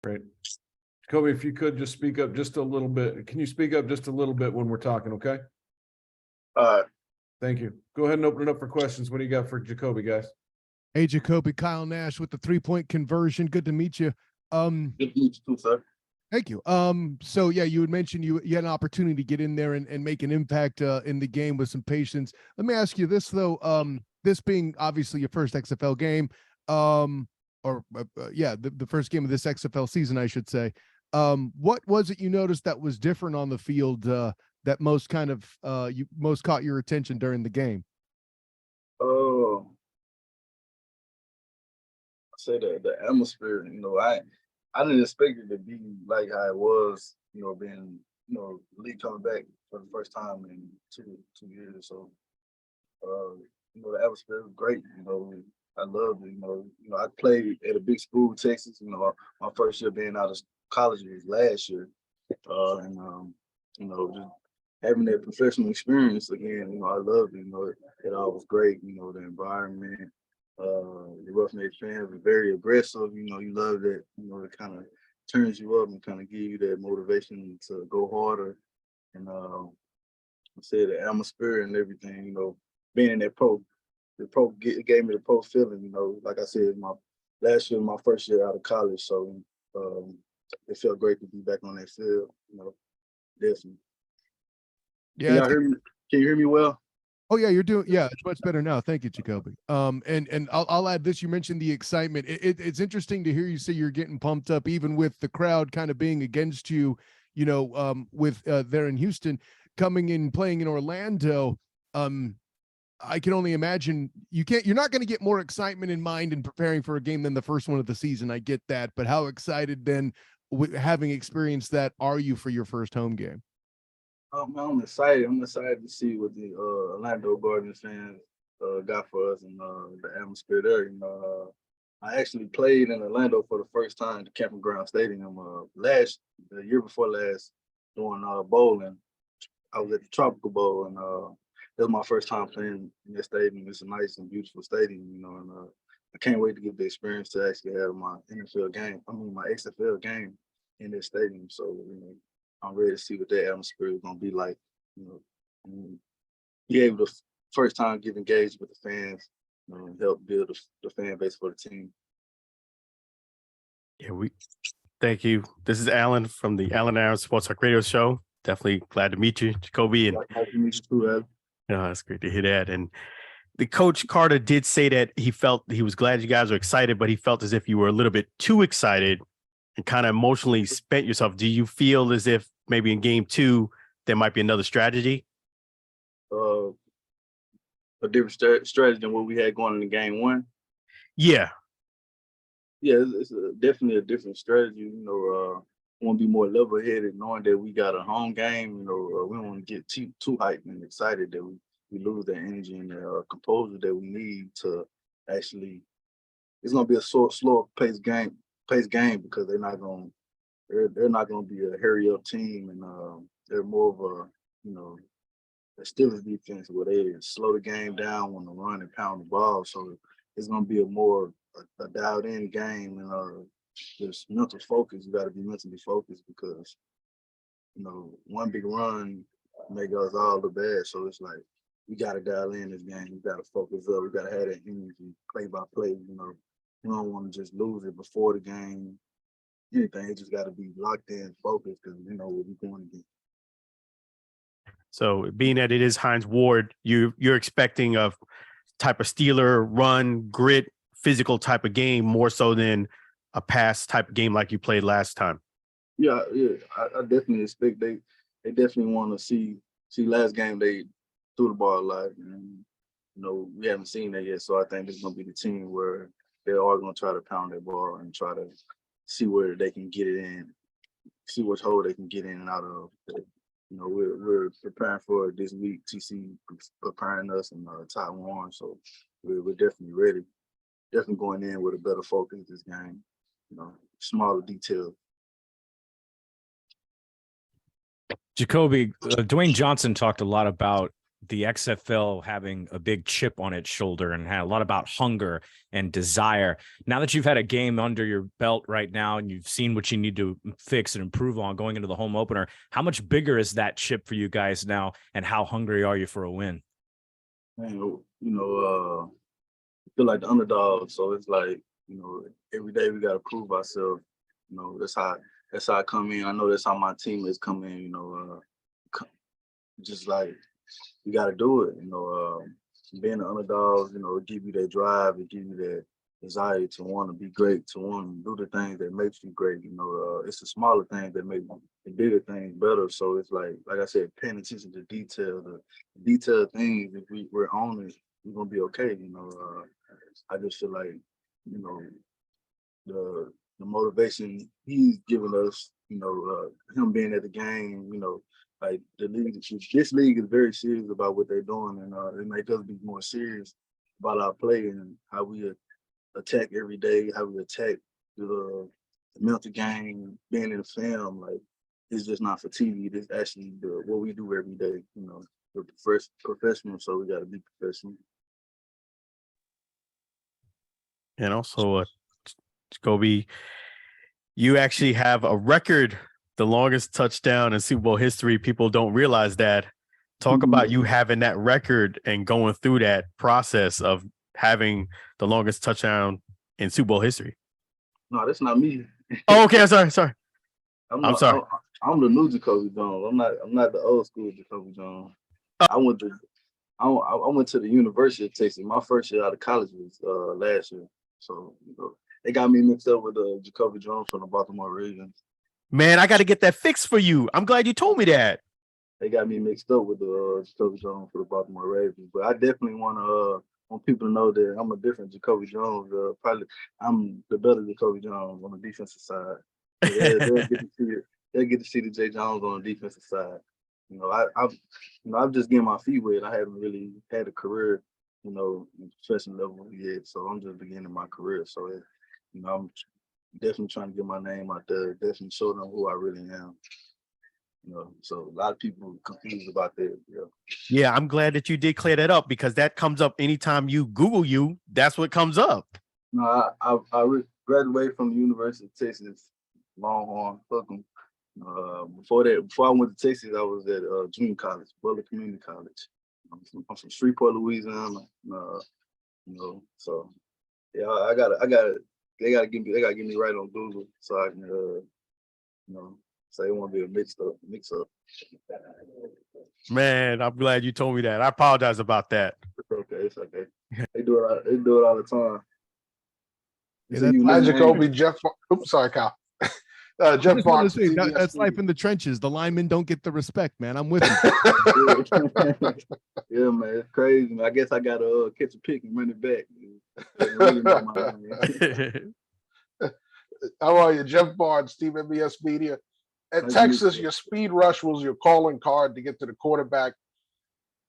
Great. Jacoby, if you could just speak up just a little bit. Can you speak up just a little bit when we're talking, okay? Thank you. Go ahead and open it up for questions. What do you got for Jacoby, guys? Hey, Jacoby, Kyle Nash with the 3-point conversion. Good to meet you. Good to meet you too, sir. Thank you. So yeah, you had mentioned you had an opportunity to get in there and make an impact in the game with some patience. Let me ask you this though. This being obviously your first XFL game, the first game of this XFL season, I should say. What was it you noticed that was different on the field that most caught your attention during the game? I say that the atmosphere, I didn't expect it to be like how it was, being, the league coming back for the first time in two years. So, the atmosphere was great. I loved it. I played at a big school, Texas. My first year being out of college was last year, just having that professional experience again. I loved it. It all was great. The environment. The Roughneck fans were very aggressive. You love that. It kind of turns you up and kind of give you that motivation to go harder. And I said the atmosphere and everything. Being in that it gave me the pro feeling. Like I said, last year, my first year out of college, so it felt great to be back on that field. Definitely. Yeah. Can you hear me well? Oh yeah, it's much better now. Thank you, Jacoby. And I'll add this. You mentioned the excitement. It's interesting to hear you say you're getting pumped up, even with the crowd kind of being against you, with there in Houston, coming in, playing in Orlando. I can only imagine you're not going to get more excitement in mind in preparing for a game than the first one of the season. I get that, but how excited then, having experienced that, are you for your first home game? I'm excited. I'm excited to see what the Orlando Guardians fans got for us and the atmosphere there. I actually played in Orlando for the first time at the Camping Ground Stadium the year before last, doing bowling. I was at the Tropical Bowl, and it was my first time playing in that stadium. It's a nice and beautiful stadium, and I can't wait to get the experience to actually have my my XFL game in this stadium. So, I'm ready to see what that atmosphere is going to be like, and be able to first time get engaged with the fans, and help build the fan base for the team. Yeah, thank you. This is Alan from the Alan Aaron Sports Talk Radio Show. Definitely glad to meet you, Jacoby. And nice to meet you too, Alan. That's great to hear that. And the coach Carter did say that he felt he was glad you guys were excited, but he felt as if you were a little bit too excited and kind of emotionally spent yourself. Do you feel as if maybe in game 2 there might be another strategy? A different strategy than what we had going into game 1? Yeah. Yeah, it's definitely a different strategy. Want to be more level-headed, knowing that we got a home game. We don't want to get too hyped and excited that we lose that energy and the composure that we need to actually. It's going to be a slower paced game because they're not going to be a hurry up team, and they're more of a Steelers defense where they slow the game down when they run and pound the ball. So it's going to be a dialed in game, and just mental focus. You got to be mentally focused because one big run make us all look bad. So it's like we got to dial in this game. We got to focus up. We got to have that energy play by play. We don't want to just lose it before the game. Anything, it just got to be locked in, focused, because we know what we're going to do. So being that it is Hines Ward, you're expecting a type of Steeler run, grit, physical type of game more so than a pass type of game like you played last time. Yeah. I definitely expect they definitely want to see last game they threw the ball a lot, and we haven't seen that yet. So I think this is going to be the team where they're all going to try to pound that ball and try to see where they can get it in, see which hole they can get in and out of. We're preparing for it this week. TC preparing us in Taiwan, so we're definitely ready. Definitely going in with a better focus this game. Smaller details. Jacoby, Dwayne Johnson talked a lot about the XFL having a big chip on its shoulder and had a lot about hunger and desire. Now that you've had a game under your belt right now and you've seen what you need to fix and improve on going into the home opener, how much bigger is that chip for you guys now, and how hungry are you for a win? Man, I feel like the underdog, so it's like, every day we gotta prove ourselves. That's how I come in. I know that's how my teammates come in. Just like you gotta do it. Being an underdog, it give you that drive, it give you that desire to want to be great, to want to do the things that makes you great. It's the smaller things that make the bigger things better. So it's like I said, paying attention to detail, the detailed things. If we're on it, we're gonna be okay. I just feel like, the motivation he's given us, him being at the game, like the league, this league is very serious about what they're doing, and it makes us be more serious about our play and how we attack every day, how we attack the mental game, being in the film. Like, it's just not for TV. It's actually what we do every day. We're professional, so we got to be professional. And also, Jacoby, you actually have a record, the longest touchdown in Super Bowl history. People don't realize that. Talk about you having that record and going through that process of having the longest touchdown in Super Bowl history. No, that's not me. Oh, okay. I'm sorry. I'm sorry. I'm the new Jacoby Jones. I'm not the old school Jacoby Jones. I went to the University of Texas. My first year out of college was last year. So they got me mixed up with Jacoby Jones from the Baltimore Ravens. Man, I got to get that fixed for you. I'm glad you told me that. They got me mixed up with the Jacoby Jones for the Baltimore Ravens. But I definitely want people to know that I'm a different Jacoby Jones. Probably I'm the better Jacoby Jones on the defensive side. They'll get to see the J. Jones on the defensive side. I'm just getting my feet wet. I haven't really had a career, in professional level yet. So I'm just beginning my career. So, I'm definitely trying to get my name out there. Definitely show them who I really am. So a lot of people confused about that. Yeah, I'm glad that you did clear that up, because that comes up anytime you Google you. That's what comes up. No, I graduated from the University of Texas, Longhorns, Butler. Before I went to Texas, I was at junior college, Butler Community College. I'm from Shreveport, Louisiana. So yeah, I got they gotta get me right on Google so I can so it won't be a mix up. Man, I'm glad you told me that. I apologize about that. It's okay. They do it all the time. Hi, Jacoby, Jeff. Oops, sorry, Kyle. Jeff Fox. That's life in the trenches. The linemen don't get the respect, man. I'm with you. Yeah, man, it's crazy. I guess I gotta catch a pick and run it back. How are you, Jeff Barnes, Team MBS Media? At Texas, your speed rush was your calling card to get to the quarterback.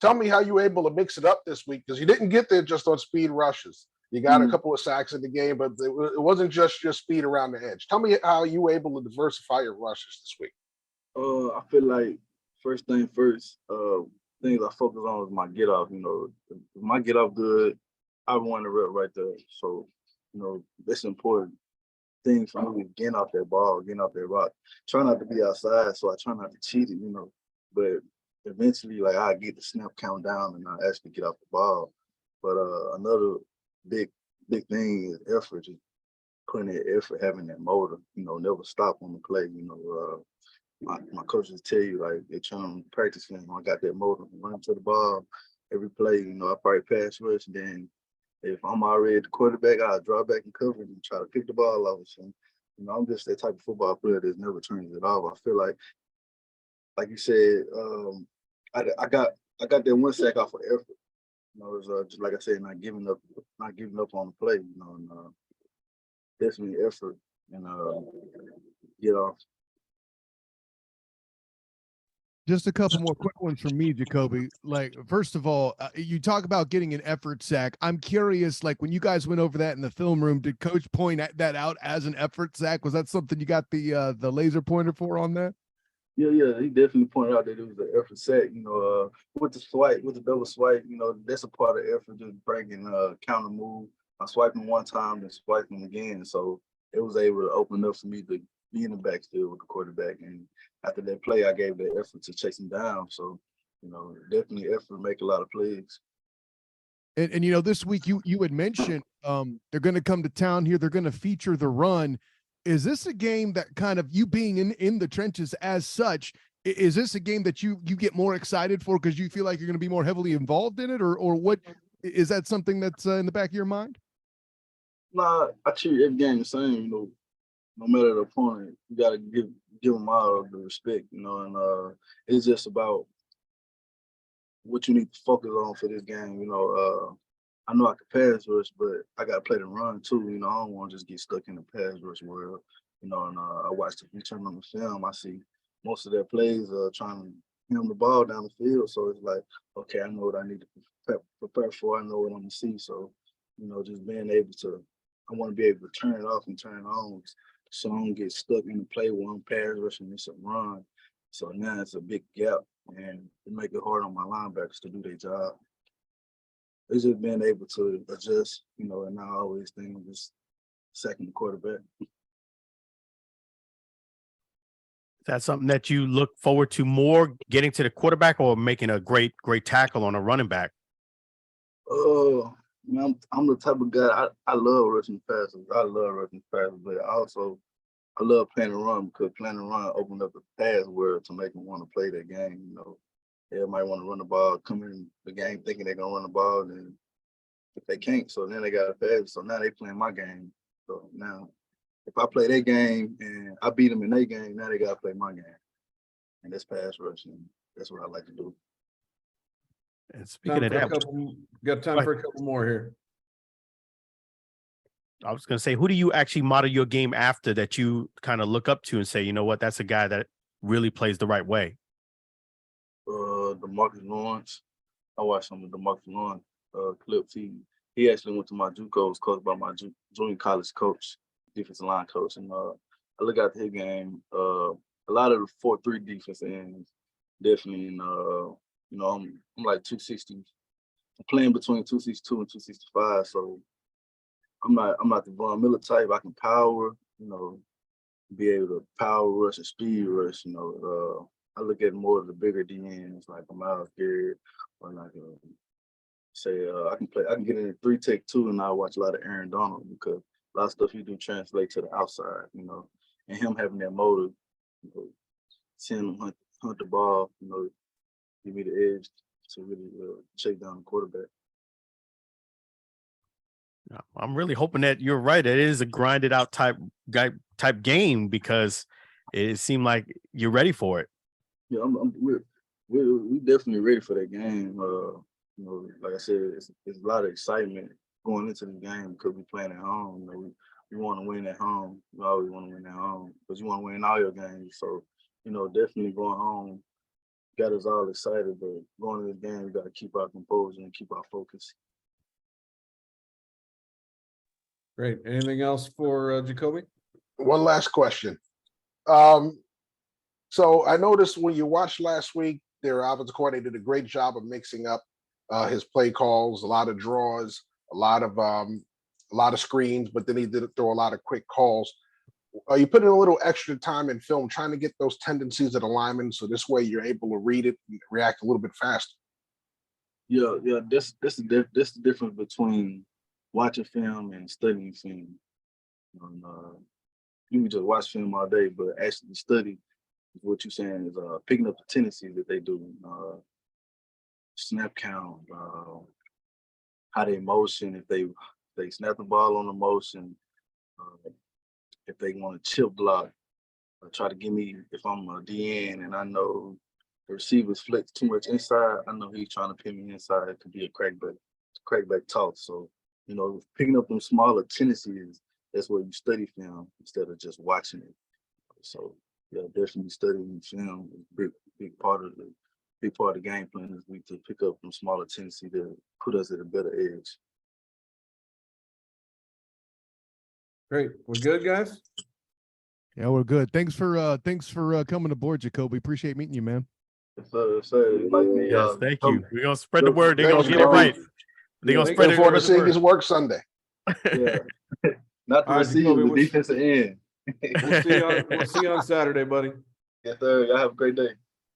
Tell me how you were able to mix it up this week, because you didn't get there just on speed rushes. You got a couple of sacks in the game, but it wasn't just your speed around the edge. Tell me how you were able to diversify your rushes this week. I feel like first thing first, things I focus on is my get off. If my get off good, I want to rep right there. So, that's important. Things for me, getting off that ball, getting off that rock. Try not to be outside, so I try not to cheat it, But eventually, like, I get the snap count down and I actually get off the ball. But another big thing is effort, just putting that effort, having that motor, never stop on the play. My coaches tell you, like, they're trying to practice, I got that motor, run to the ball every play, I probably pass rush, then if I'm already at the quarterback, I'll draw back and cover and try to pick the ball off. So, I'm just that type of football player that never turns it off. I feel like you said, I got that one sack off of effort. It's just like I said, not giving up on the play. And definitely effort and get off. Just a couple more quick ones from me, Jacoby. Like, first of all, you talk about getting an effort sack. I'm curious, like, when you guys went over that in the film room, did coach point that out as an effort sack? Was that something you got the laser pointer for on that? Yeah, he definitely pointed out that it was an effort set, with the swipe, with the double swipe, that's a part of effort, just breaking counter move. I swiped him one time and swiped him again. So it was able to open up for me to be in the backfield with the quarterback. And after that play, I gave that effort to chase him down. So, definitely effort make a lot of plays. And this week you had mentioned they're going to come to town here. They're going to feature the run. Is this a game that kind of you being in the trenches as such? Is this a game that you get more excited for because you feel like you're going to be more heavily involved in it, or what? Is that something that's in the back of your mind? Nah, I treat every game the same. No matter the opponent, you gotta give them all the respect. And it's just about what you need to focus on for this game. I know I can pass rush, but I gotta play the run too. I don't want to just get stuck in the pass rush world. And I watched the return on the film. I see most of their plays trying to hand the ball down the field. So it's like, okay, I know what I need to prepare for. I know what I'm gonna see. So, just being able to, I want to be able to turn it off and turn it on, so I don't get stuck in the play where I'm pass rushing and it's a run. So now it's a big gap, and it make it hard on my linebackers to do their job. It's just being able to adjust, and not always think just sacking the quarterback. That's something that you look forward to more, getting to the quarterback or making a great tackle on a running back? Man, I'm the type of guy, I love rushing passes. I love rushing passes, but I love playing the run, because playing the run opened up the pass world to make them want to play that game. Everybody want to run the ball, come in the game thinking they're gonna run the ball, and if they can't, so then they got to pass. So now they playing my game. So now, if I play their game and I beat them in their game, now they got to play my game, and that's pass rushing. That's what I like to do. And speaking of that, got time for a couple more here. I was going to say, who do you actually model your game after that you kind of look up to and say, you know what, that's a guy that really plays the right way? DeMarcus Lawrence. I watched some of DeMarcus Lawrence clips. He actually went to my JUCO, was coached by my junior college coach, defensive line coach, and I look at his game. A lot of the 4-3 defense ends, definitely. And I'm like 260. I'm playing between 262 and 265, so I'm not the Von Miller type. I can power, be able to power rush and speed rush. I look at more of the bigger DNs, like a Miles Garrett, or like I can get in a 3-tech too, and I watch a lot of Aaron Donald, because a lot of stuff he do translate to the outside, and him having that motive, seeing him hunt the ball, give me the edge to really shake down the quarterback. I'm really hoping that you're right. It is a grinded out type game, because it seemed like you're ready for it. Yeah, we definitely ready for that game. Like I said, it's a lot of excitement going into the game, because we're playing at home. We want to win at home. We always want to win at home, because you want to win all your games. So, definitely going home got us all excited. But going to the game, we got to keep our composure and keep our focus. Great. Anything else for Jacoby? One last question. So I noticed when you watched last week, their offensive coordinator did a great job of mixing up his play calls, a lot of draws, a lot of screens, but then he did throw a lot of quick calls. You put in a little extra time in film trying to get those tendencies of the linemen, so this way you're able to read it and react a little bit faster. Yeah. That's the difference between watching film and studying film. You can just watch film all day, but actually study, what you're saying is picking up the tendencies that they do, snap count, how they motion, if they snap the ball on the motion, if they want to chip block, try to give me, if I'm a DN and I know the receiver's flipped too much inside, I know he's trying to pin me inside. It could be a crackback toss. So, picking up them smaller tendencies, that's where you study film instead of just watching it. So, yeah, definitely studying film is a big part of the game plan this week, to pick up some smaller tendency to put us at a better edge. Great. We're good, guys? Yeah, we're good. Thanks for coming aboard, Jacoby. Appreciate meeting you, man. So like me, Yes, thank you. We're gonna spread the Joe, word. They're thanks, gonna get it Jacoby. right. They're gonna spread Looking forward to the seeing his word. work Sunday. yeah, not the All right, receiver, Jacoby, the defensive end. We'll see you on Saturday, buddy. Yes, sir. Y'all have a great day. You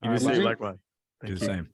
All right, the same, buddy. likewise. Do Thank the you. same.